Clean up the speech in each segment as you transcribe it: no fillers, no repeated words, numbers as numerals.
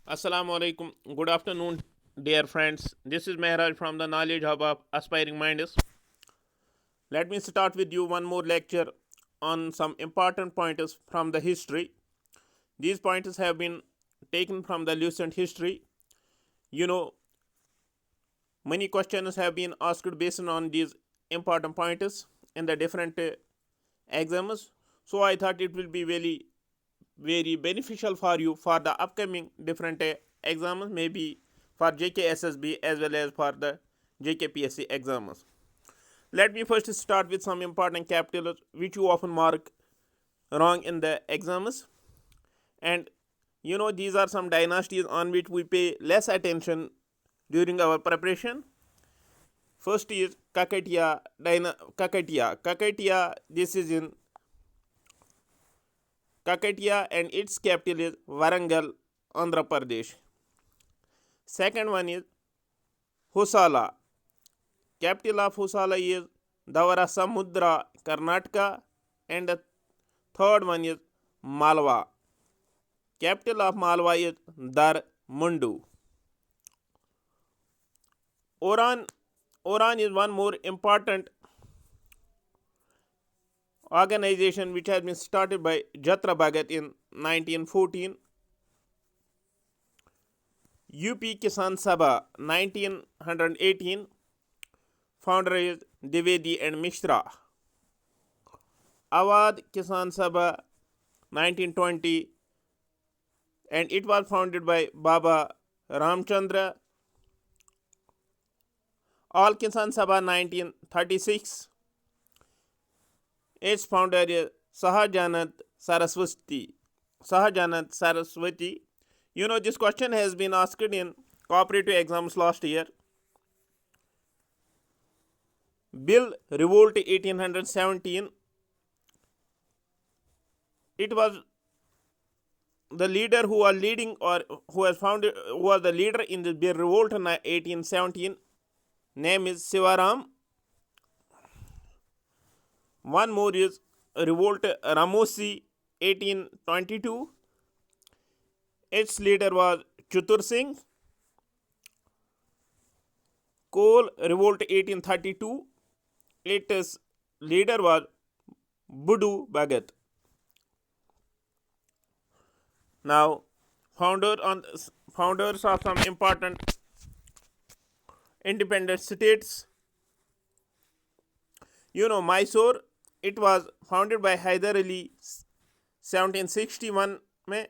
Assalamu alaikum. Good afternoon, dear friends. This is Mehraj from the Knowledge Hub of Aspiring Minds. Let me start with you one more lecture on some important pointers from the history. These pointers have been taken from the recent history. You know, many questions have been asked based on these important pointers in the different exams. So I thought it will be very beneficial for you for the upcoming different exams, maybe for JKSSB as well as for the JKPSC exams. Let me first start with some important capitals which you often mark wrong in the exams. And these are some dynasties on which we pay less attention during our preparation. First is Kakatiya. This is in Kakatiya and its capital is Warangal, Andhra Pradesh. Second one is Hosala. Capital of Hosala is Davara Samudra, Karnataka. And the third one is Malwa. Capital of Malwa is Dar Mundu. Oran is one more important organization which has been started by Jatra Bhagat in 1914. UP Kisan Sabha 1918. Founder is Divedi and Mishra. Awadh Kisan Sabha 1920, and it was founded by Baba Ramchandra. All Kisan Sabha 1936. Its founder is Sahajanand Saraswati. This question has been asked in cooperative exams last year. Bill Revolt 1817. It was the leader who was leading or who was the leader in the Bill Revolt in 1817. Name is Sivaram. One more is Revolt Ramosi 1822. Its leader was Chatur Singh. Coal Revolt 1832. Its leader was Budu Bhagat. Now, founders of some important independent states. Mysore, it was founded by Hyder Ali 1761 में.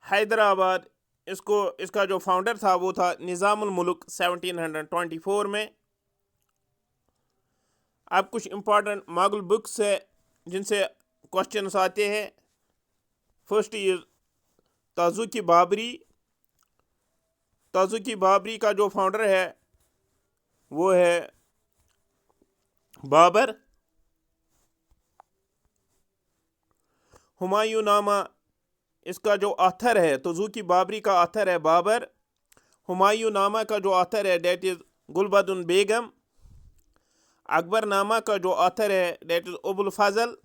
हैदराबाद इसका जो founder था वो था निज़ामुल मुल्क 1724 में. अब कुछ इम्पॉर्टेंट मुगल बुक्स है जिनसे क्वेश्चंस आते हैं. फर्स्ट इज ताजुकी बाबरी का जो फाउंडर है वो है बाबर. हुमायूं नामा इसका जो ऑथर है, ताजुकी बाबरी का ऑथर है बाबर. हुमायूं नामा का जो ऑथर है that is Gulbadan Begum. Akbarnama का जो ऑथर है that is Abul Fazl.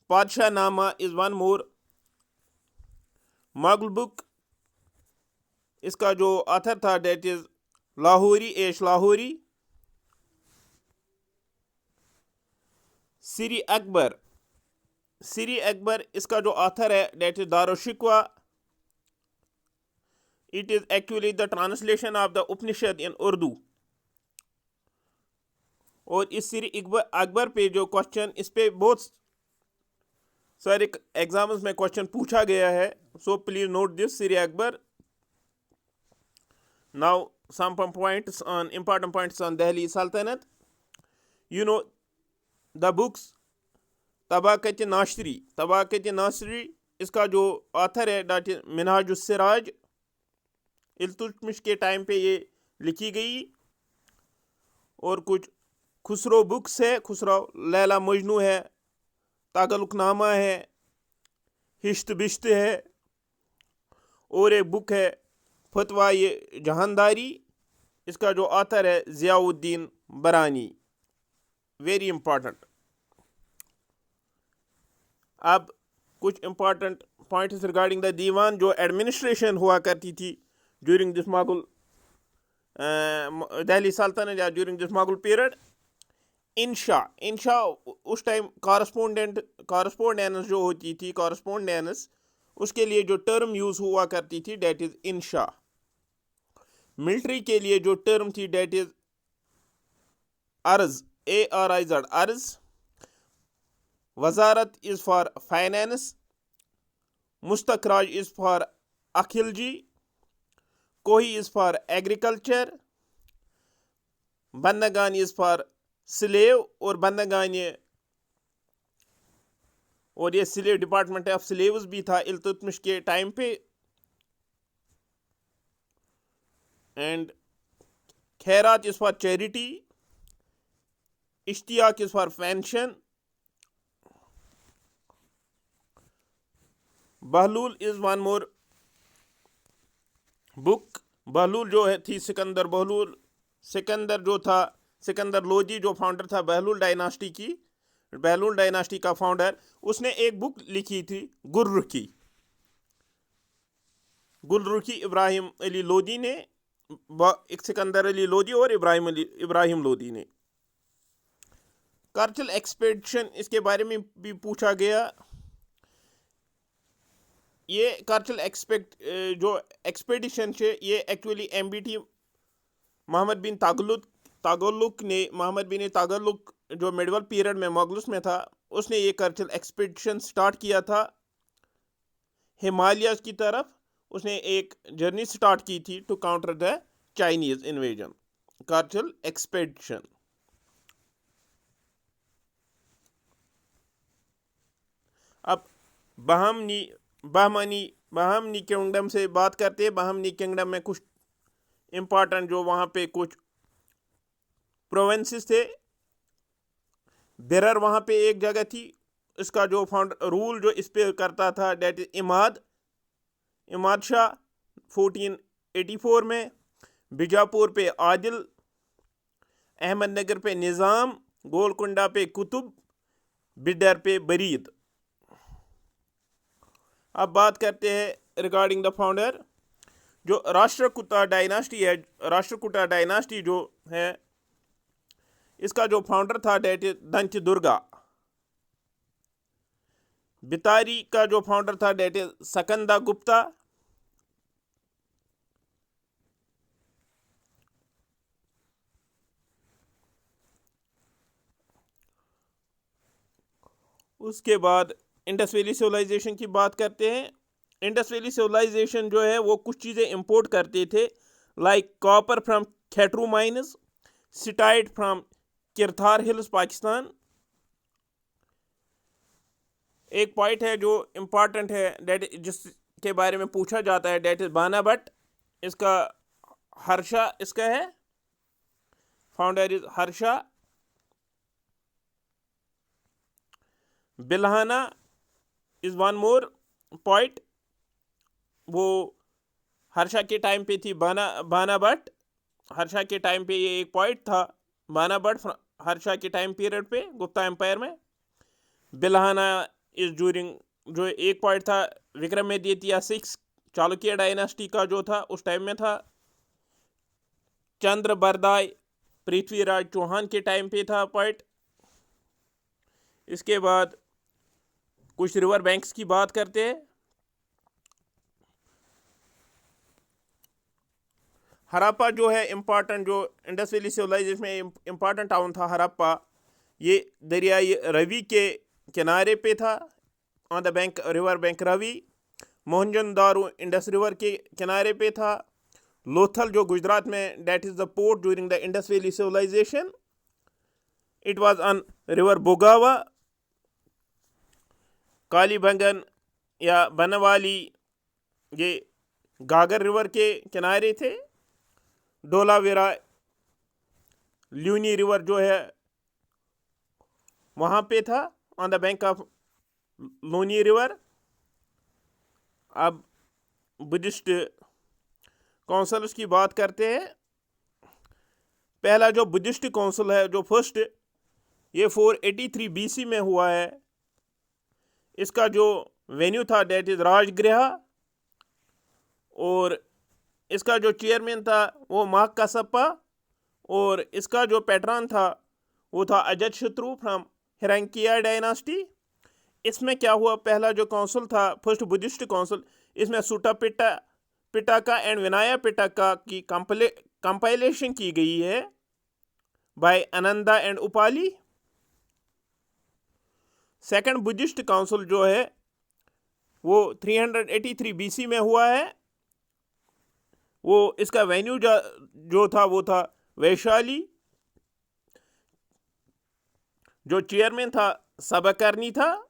Padshahnama is one more Mughal book. इसका जो ऑथर था डेट इज लाहौरी. सिरी अकबर इसका जो ऑथर है that is Dara Shikoh. It is actually the translation of the Upanishad in Urdu. और इस सिरी अकबर पे जो क्वेश्चन, इस पे बहुत सारे एग्जाम्स में क्वेश्चन पूछा गया है. So please note this Siri Akbar. Now some important points on Delhi Sultanate. The books Tabaqat Nasiri इसका जो ऑथर है डेट इज मिनहाजुस सिराज. इल्तुतमिश के टाइम पे ये लिखी गई. और कुछ खुसरो बुक्स है. खुसरो लैला मजनू है, तागलुकनामा है, हिश्त बिश्त है. और एक बुक है फतवा ये जहानदारी. इसका जो ऑथर है ज़ियाउद्दीन बरानी. Very important. अब कुछ important point is regarding the diwan, जो एडमिनिस्ट्रेशन हुआ करती थी ड्यूरिंग दिस मुगल दिल्ली सल्तनत या ड्यूरिंग दिस मुगल पीरियड। इंशा उस टाइम कॉरस्पोंडेंस जो होती थी, कॉरस्पोंडेंस उसके लिए जो टर्म यूज़ हुआ करती थी डेट इज़ इंशा। मिलिट्री के लिए जो टर्म थी डेट इज़ अर्ज, ARIZ, Ariz. Wazarat is for finance, mustakhraj is for अखिलजी, kohi is for agriculture, bandagan is for slave, और बंदगान और ये स्लेव डिपार्टमेंट ऑफ स्लेव्स भी था इल्तुतमिश के टाइम पे। And khairat is for charity, ishtiyaq is for pension, Bahlul is one more book. Bahlul जो है थी सिकंदर बहलूल, सिकंदर जो था, सिकंदर लोदी जो फाउंडर था बहलूल डायनास्टी का फाउंडर, उसने एक बुक लिखी थी गुलरुखी इब्राहिम अली लोदी ने, एक सिकंदर अली लोदी और इब्राहिम लोदी ने। कार्चल एक्सपेडिशन, इसके बारे में भी पूछा गया। ये कार्चल जो एक्सपेडिशन है ये एक्चुअली MBT मोहम्मद बिन तागलुक जो मिडवल पीरियड में मुगल्स में था, उसने ये कार्चल एक्सपेडिशन स्टार्ट किया था हिमालयाज की तरफ। उसने एक जर्नी स्टार्ट की थी to counter the Chinese invasion, Qarachil expedition. अब बहमनी किंगडम से बात करते हैं। बहमनी किंगडम में कुछ इम्पॉर्टेंट जो वहाँ पे कुछ प्रोविंसेस थे। बिरर वहाँ पे एक जगह थी, इसका जो रूल जो इस पे करता था डेट इज इमाद शाह 1484 में। बीजापुर पे आदिल, अहमदनगर पे निज़ाम, गोलकुंडा पे कुतुब, बिडर पे बरीद। अब बात करते हैं रिगार्डिंग द फाउंडर। जो राष्ट्रकूटा डायनास्टी जो है, इसका जो फाउंडर था डेट इज दंत दुर्गा। बितारी का जो फाउंडर था डेट इज सकंदा गुप्ता। उसके बाद इंडस वैली सिविलाइजेशन की बात करते हैं। इंडस वैली सिविलाइजेशन जो है वो कुछ चीज़ें इंपोर्ट करते थे, like copper from Khetri mines, steatite from Kirthar hills Pakistan. एक पॉइंट है जो इम्पॉर्टेंट है डेट जिसके बारे में पूछा जाता है डेट इज बाना भट्ट। इसका हर्षा इसका है, founder is Harsha. Bilhana is one more point, वो हर्षा के टाइम पे थी। बाना भट्ट हर्षा के टाइम पे ये एक पॉइंट था। बाना भट्ट हर्षा के टाइम पीरियड पे गुप्ता एम्पायर में। बिल्हाना इज ड्यूरिंग जो एक पॉइंट था विक्रमादित्य 6 चालुक्य डायनास्टी का जो था उस टाइम में था। चंद्र बरदाई पृथ्वीराज चौहान के टाइम पे था पॉइंट। इसके बाद कुछ रिवर बैंक्स की बात करते हैं। हड़प्पा जो है इम्पॉर्टेंट, जो इंडस वैली सिविलाइजेशन में इम्पॉर्टेंट टाउन था हड़प्पा, ये दरियाई रवि के किनारे पे था, on the bank river bank Ravi. Mohenjodaro Indus river के किनारे पे था। लोथल जो गुजरात में, that is the port during the Indus valley civilisation, it was on river Bhogava. Kalibangan या बनवाली ये गागर रिवर के किनारे थे। डोलावेरा ल्यूनी रिवर जो है वहाँ पे था, on the bank of Luni river. अब बुद्धिस्ट काउंसिल्स की बात करते हैं। पहला जो बुद्धिस्ट काउंसिल है, जो फर्स्ट, ये 483 BC में हुआ है। इसका जो वेन्यू था डेट इज राजगृह, और इसका जो चेयरमैन था वो माक कसप्पा, और इसका जो पैटर्न था वो था अजत शत्रु फ्रॉम हिरंकिया डायनास्टी। इसमें क्या हुआ, पहला जो काउंसिल था फर्स्ट बुद्धिस्ट काउंसिल, इसमें सुटा पिटाका एंड विनाया पिटाका की कंपाइलेशन की गई है by Ananda and Upali. Second Buddhist council जो है वो 383 बीसी में हुआ है। वो इसका वेन्यू जो था वो था वैशाली। जो चेयरमैन था सबकर्णी था,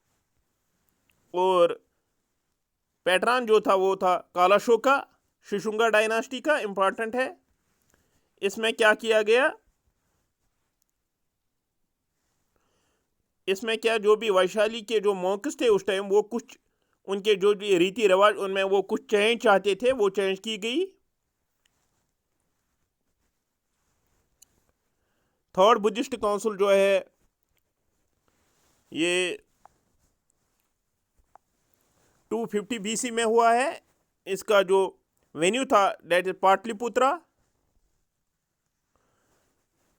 और पैटर्न जो था वो था कालाशोका, शिशुंगा डायनास्टी का इंपॉर्टेंट है। इसमें क्या किया गया, इसमें क्या जो भी वैशाली के जो मॉन्क्स थे उस टाइम, वो कुछ उनके जो रीति रिवाज उनमें वो कुछ चेंज चाहते थे, वो चेंज की गई। थर्ड बुद्धिस्ट काउंसिल जो है ये 250 बीसी में हुआ है। इसका जो वेन्यू था डेट इज पाटलिपुत्रा।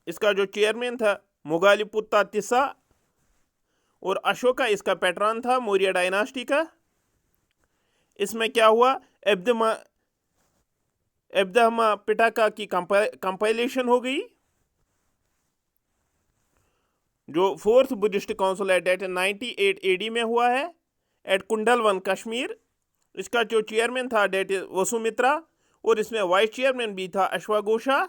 इसका जो चेयरमैन था मुगालिपुत्ता तिस्सा, और अशोका इसका पैटर्न था मौर्य डायनास्टी का। इसमें क्या हुआ, एब्दहमा पिटाका की कंपाइलेशन हो गई। जो फोर्थ बुद्धिस्ट काउंसिल है डेट 98 एडी में हुआ है एट कुंडलवन कश्मीर। इसका जो चेयरमैन था डेट वसुमित्रा, और इसमें वाइस चेयरमैन भी था अश्वाघोषा।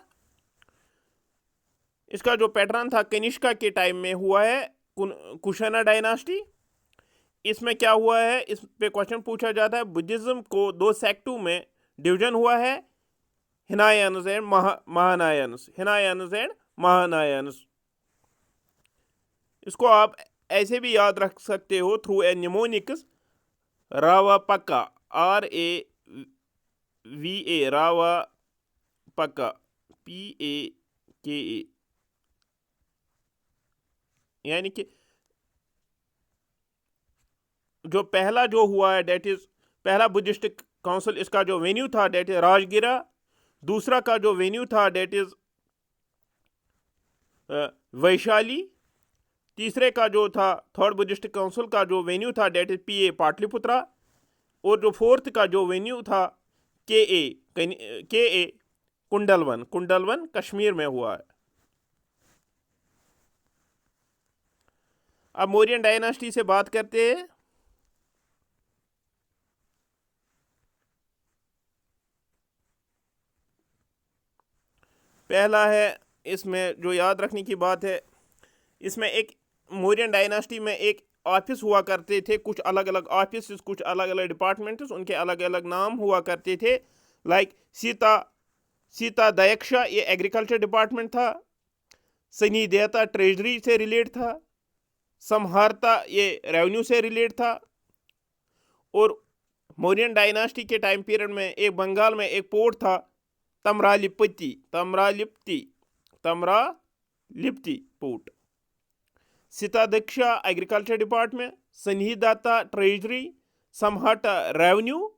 इसका जो पैटर्न था कनिष्का के टाइम में हुआ है कुशाना डायनास्टी। इसमें क्या हुआ है, इस पे क्वेश्चन पूछा जाता है, बुद्धिज्म को दो सेक्टों में डिवीजन हुआ है, हिनायंस एंड महानायंस, हिनायंस एंड महानायंस। इसको आप ऐसे भी याद रख सकते हो थ्रू ए निमोनिक्स, रावापक्का, RAVA, रावापक्का, PAKA, यानी कि जो पहला जो हुआ है डेट इज पहला बुद्धिस्ट काउंसिल, इसका जो वेन्यू था डेट इज राजगिरा। दूसरा का जो वेन्यू था डेट इज वैशाली। तीसरे का जो था थर्ड बुद्धिस्ट काउंसिल का जो वेन्यू था डेट इज PA पाटलिपुत्रा। और जो फोर्थ का जो वेन्यू था KA कुंडलवन कश्मीर में हुआ है। अब मौर्यन डायनास्टी से बात करते हैं। पहला है, इसमें जो याद रखने की बात है, इसमें एक मौर्यन डायनास्टी में एक ऑफिस हुआ करते थे, कुछ अलग अलग ऑफिस, कुछ अलग अलग डिपार्टमेंट्स, उनके अलग अलग नाम हुआ करते थे। लाइक सीता दयक्षा ये एग्रीकल्चर डिपार्टमेंट था, सनी देता ट्रेजरी से रिलेट था, समहारता ये रेवेन्यू से रिलेट था। और मौर्यन डायनास्टी के टाइम पीरियड में एक बंगाल में एक पोर्ट था Tamralipti port. Sitadhyaksha agriculture department, Sannidhata treasury, Samaharta revenue,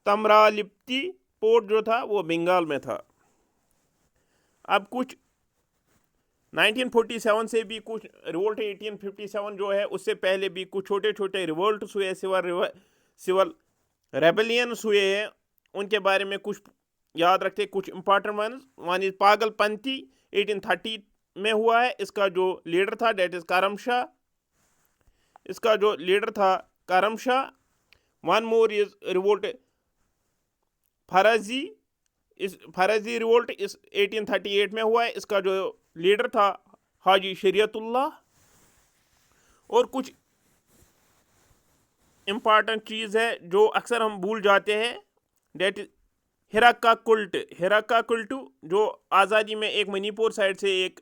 Tamralipti port जो था वो बंगाल में था। अब कुछ 1947 से भी कुछ रिवोल्ट, 1857 जो है उससे पहले भी कुछ छोटे छोटे रिवोल्ट्स हुए, सिविल रेबेलियंस हुए हैं। उनके बारे में कुछ याद रखते, कुछ इंपॉर्टेंट वन इज पागलपंथी 1830 में हुआ है। इसका जो लीडर था डेट इज करम शाह। इसका जो लीडर था करम Shah. One more is revolt फराजी revolt इस 1838 में हुआ है। इसका जो लीडर था हाजी शरीयतुल्लाह। और कुछ इंपॉर्टेंट चीज़ है जो अक्सर हम भूल जाते हैं, डेट हिरक्का कुल्ट जो आज़ादी में एक मणिपुर साइड से एक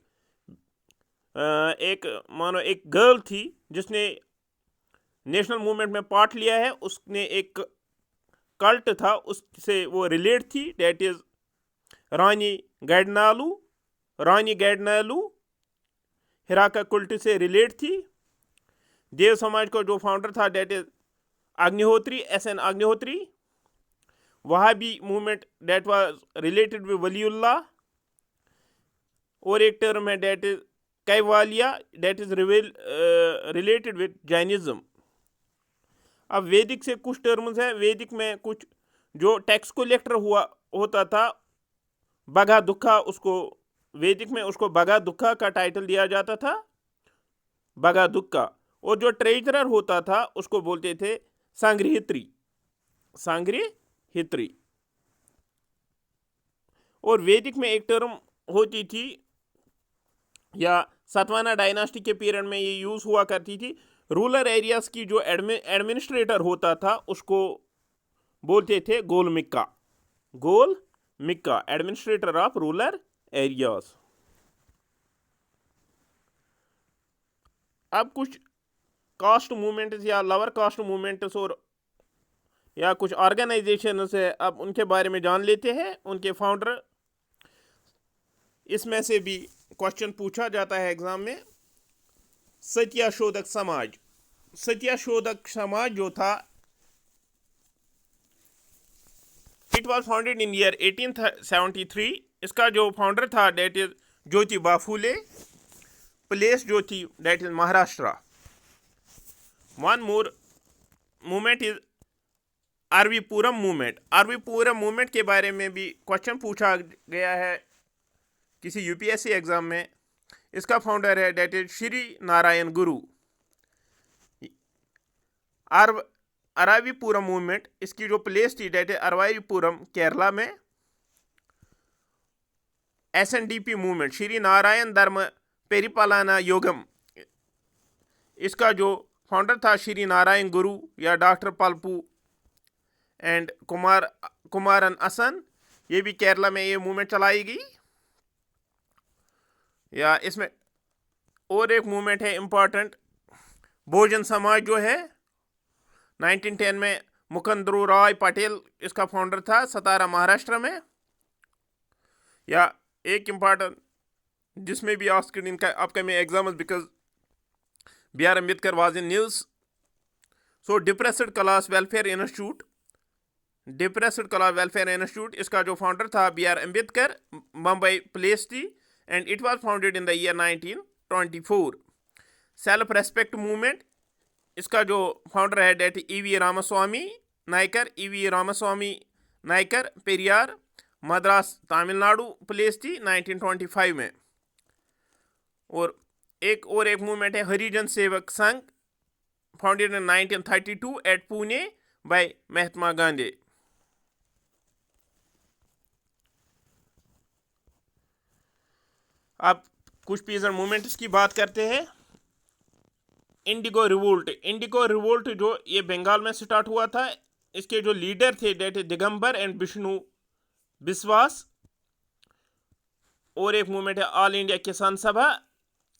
मानो एक गर्ल थी जिसने नेशनल मूवमेंट में पार्ट लिया है, उसने एक कल्ट था उससे वो रिलेट थी, डेट इज रानी गैडनालू हिराका कुल्ट से रिलेट थी। देव समाज का जो फाउंडर था that is Agnihotri, S N Agnihotri. Wahabi movement that was related with Waliullah. और एक टर्म है that is Kaivalya, that is related with Jainism. अब वैदिक से कुछ टर्म्स हैं। वैदिक में कुछ जो टैक्स कलेक्टर हुआ होता था बगा दुखा, उसको वैदिक में उसको बगा दुखा का टाइटल दिया जाता था, बगा दुखा। और जो ट्रेजरर होता था उसको बोलते थे संग्रहित्री, संग्रहित्री। और वैदिक में एक टर्म होती थी, या सतवाना डायनास्टी के पीरियड में ये यूज हुआ करती थी, रूरल एरियाज की जो एडमिनिस्ट्रेटर होता था उसको बोलते थे गोलमिक्का, गोलमिक्का, एडमिनिस्ट्रेटर ऑफ रूरल एरियाज। अब कुछ कास्ट मूवमेंट्स या लोअर कास्ट मूवमेंट्स और या कुछ ऑर्गेनाइजेशंस है, अब उनके बारे में जान लेते हैं, उनके फाउंडर। इसमें से भी क्वेश्चन पूछा जाता है एग्जाम में। सत्याशोधक समाज, सत्याशोधक समाज जो था, it was founded in year 1873। इसका जो फाउंडर था that is Jyotiba Phule. Place जो थी that is Maharashtra. One more movement is Aruvippuram movement. Aruvippuram movement के बारे में भी क्वेश्चन पूछा गया है किसी यूपीएससी एग्जाम में। इसका फाउंडर है that is Shri Narayan Guru. अरावीपुरम movement, इसकी जो प्लेस थी डेट इज अरवाईपुरम, केरला में। एसएनडीपी मूवमेंट, श्री नारायण धर्म पेरिपालना योगम। इसका जो फाउंडर था श्री नारायण गुरु या डॉक्टर पल्पू एंड कुमारन असन। ये भी केरला में ये मूवमेंट चलाई गई। या इसमें और एक मूवमेंट है इम्पॉर्टेंट, बहुजन समाज जो है 1910 में मुकुंदरू राय पटेल इसका फाउंडर था, सतारा महाराष्ट्र में। या एक इम्पॉर्टेंट जिसमें भी asked in upcoming exams because B R Ambedkar was in news. So depressed class welfare institute, depressed class welfare institute, इसका जो फाउंडर था B R Ambedkar, Mumbai place थी, and it was founded in the year 1924। Self respect movement, इसका जो founder है डेट E V Ramaswamy Naicker, E V Ramaswamy Naicker, Periyar, Madras Tamil Nadu place थी 1925 में। और एक मूवमेंट है Harijan Sevak Sangh, founded in 1932 at Pune by Mahatma Gandhi. अब कुछ पीसर मूवमेंट्स की बात करते हैं। इंडिगो रिवोल्ट, इंडिगो रिवोल्ट जो ये बंगाल में स्टार्ट हुआ था, इसके जो लीडर थे डेट दिगंबर एंड विष्णु विश्वास। और एक मूवमेंट है ऑल इंडिया किसान सभा,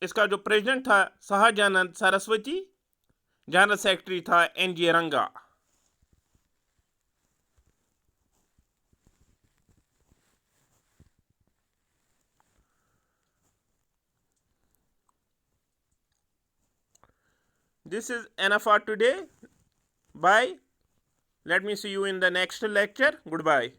इसका जो प्रेसिडेंट था शाहजानंद सरस्वती, जनरल सेक्रेटरी था एनजी रंगा। This is enough for today. Bye. Let me see you in the next lecture. Goodbye.